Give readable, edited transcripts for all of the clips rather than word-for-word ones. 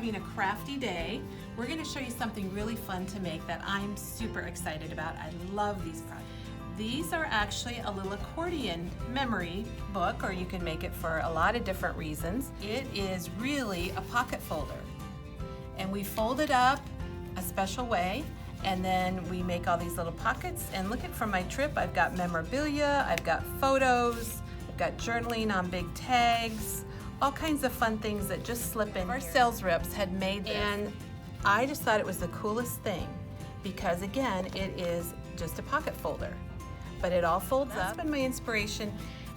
having a crafty day, we're going to show you something really fun to make that I'm super excited about. I love these projects. These are actually a little accordion memory book, or you can make it for a lot of different reasons. It is really a pocket folder, and we fold it up a special way, and then we make all these little pockets. And look at, from my trip, I've got memorabilia, I've got photos, I've got journaling on big tags, all kinds of fun things that just slip in. Our sales reps had made this, and I just thought it was the coolest thing because, again, it is just a pocket folder, but it all folds up. That's been my inspiration,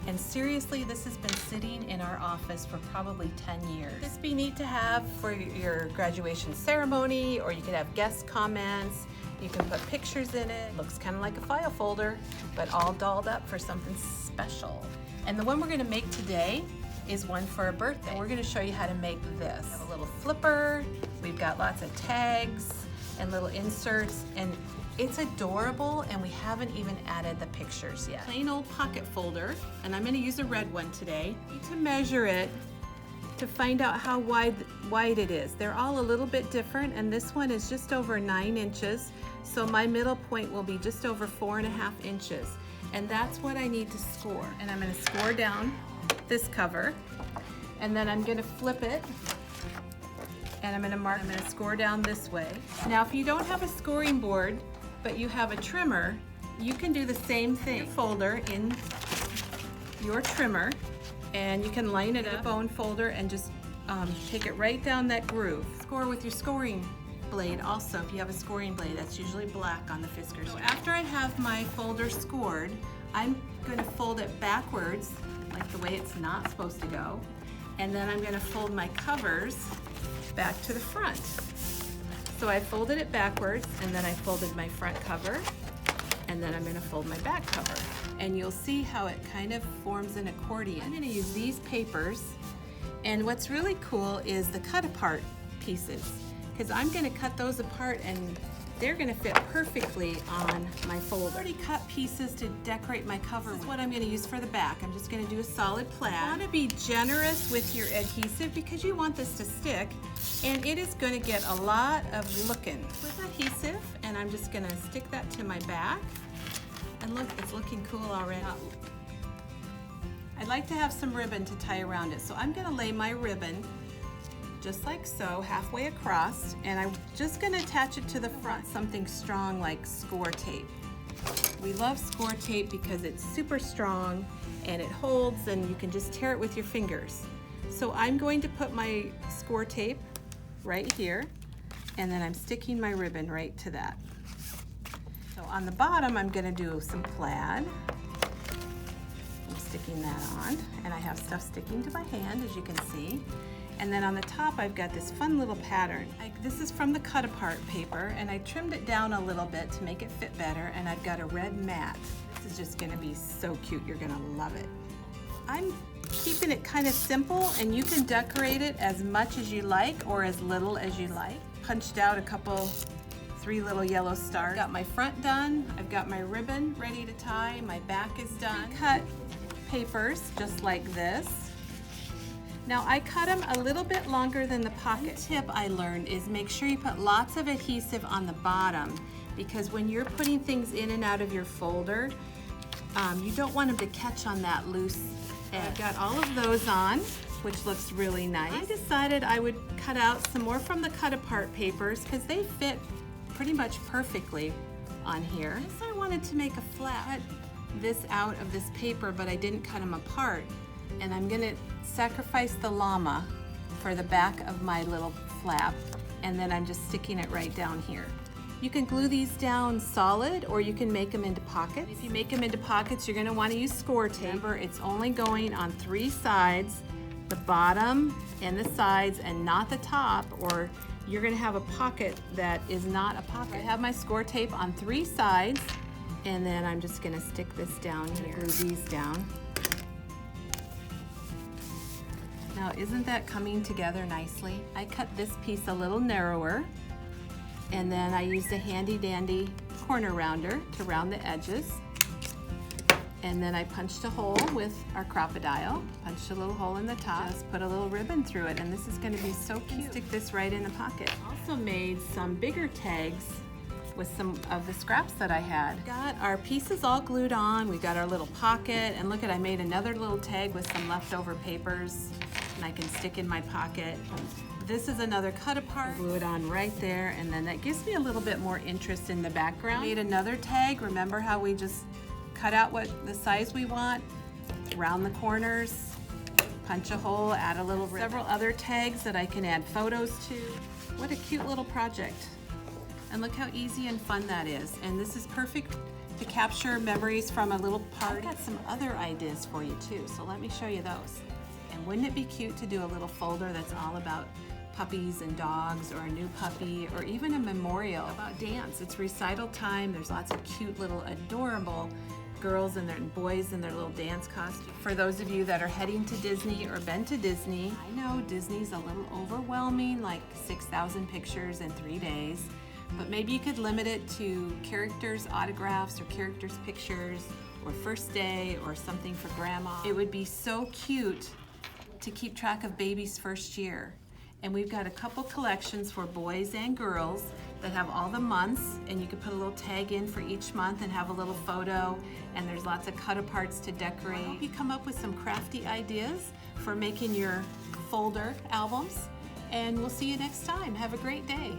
and seriously, this has been sitting in our office for probably 10 years. This would be neat to have for your graduation ceremony, or you could have guest comments. You can put pictures in it. Looks kind of like a file folder, but all dolled up for something special. And the one we're going to make today is one for a birthday. We're going to show you how to make this. We have a little flipper, we've got lots of tags and little inserts, and it's adorable, and we haven't even added the pictures yet. Plain old pocket folder, and I'm going to use a red one today. I need to measure it to find out how wide it is. They're all a little bit different, and this one is just over 9 inches, so my middle point will be just over 4.5 inches, and that's what I need to score. And I'm going to score down this cover, and then I'm going to flip it, and I'm going to mark. I'm going to score down this way. Now, if you don't have a scoring board, but you have a trimmer, you can do the same thing. Folder in your trimmer, and you can line it up, a bone folder, and just take it right down that groove. Score with your scoring blade also. If you have a scoring blade, that's usually black on the Fiskars. So after I have my folder scored, I'm going to fold it backwards, like the way it's not supposed to go, and then I'm going to fold my covers back to the front. So I folded it backwards, and then I folded my front cover, and then I'm going to fold my back cover. And you'll see how it kind of forms an accordion. I'm going to use these papers, and what's really cool is the cut apart pieces, because I'm going to cut those apart and they're going to fit perfectly on my folder. I've already cut pieces to decorate my cover. This is what I'm going to use for the back. I'm just going to do a solid plaid. You want to be generous with your adhesive because you want this to stick, and it is going to get a lot of looking with adhesive, and I'm just going to stick that to my back. And look, it's looking cool already. I'd like to have some ribbon to tie around it, so I'm going to lay my ribbon just like so, halfway across, and I'm just going to attach it to the front, something strong like score tape. We love score tape because it's super strong and it holds, and you can just tear it with your fingers. So I'm going to put my score tape right here, and then I'm sticking my ribbon right to that. So on the bottom, I'm going to do some plaid. I'm sticking that on, and I have stuff sticking to my hand, as you can see. And then on the top, I've got this fun little pattern. This is from the cut apart paper, and I trimmed it down a little bit to make it fit better, and I've got a red mat. This is just gonna be so cute, you're gonna love it. I'm keeping it kind of simple, and you can decorate it as much as you like or as little as you like. Punched out a couple, 3 little yellow stars. I've got my front done, I've got my ribbon ready to tie, my back is done. Cut papers just like this. Now I cut them a little bit longer than the pocket. One tip I learned is make sure you put lots of adhesive on the bottom, because when you're putting things in and out of your folder, you don't want them to catch on that loose edge. I've got all of those on, which looks really nice. I decided I would cut out some more from the cut apart papers because they fit pretty much perfectly on here. I wanted to make a flap. Cut this out of this paper, but I didn't cut them apart. And I'm gonna sacrifice the llama for the back of my little flap, and then I'm just sticking it right down here. You can glue these down solid, or you can make them into pockets. If you make them into pockets, you're gonna wanna use score tape. Remember, it's only going on 3 sides, the bottom and the sides, and not the top, or you're gonna have a pocket that is not a pocket. I have my score tape on 3 sides, and then I'm just gonna stick this down here. Glue these down. Now, isn't that coming together nicely? I cut this piece a little narrower, and then I used a handy dandy corner rounder to round the edges. And then I punched a hole with our crocodile, punched a little hole in the top, just put a little ribbon through it, and this is going to be so cute. Stick this right in the pocket. Also made some bigger tags with some of the scraps that I had. Got our pieces all glued on, we got our little pocket, and look at, I made another little tag with some leftover papers, and I can stick in my pocket. This is another cut apart. Glue it on right there, and then that gives me a little bit more interest in the background. Made another tag. Remember how we just cut out what the size we want, round the corners, punch a hole, add a little ribbon. Several other tags that I can add photos to. What a cute little project. And look how easy and fun that is. And this is perfect to capture memories from a little party. I've got some other ideas for you too, so let me show you those. And wouldn't it be cute to do a little folder that's all about puppies and dogs, or a new puppy, or even a memorial about dance. It's recital time. There's lots of cute little adorable girls and their boys in their little dance costumes. For those of you that are heading to Disney or been to Disney, I know Disney's a little overwhelming, like 6,000 pictures in 3 days, but maybe you could limit it to characters' autographs or characters' pictures, or first day, or something for grandma. It would be so cute to keep track of baby's first year. And we've got a couple collections for boys and girls that have all the months, and you can put a little tag in for each month and have a little photo, and there's lots of cut aparts to decorate. I hope you come up with some crafty ideas for making your folder albums, and we'll see you next time. Have a great day.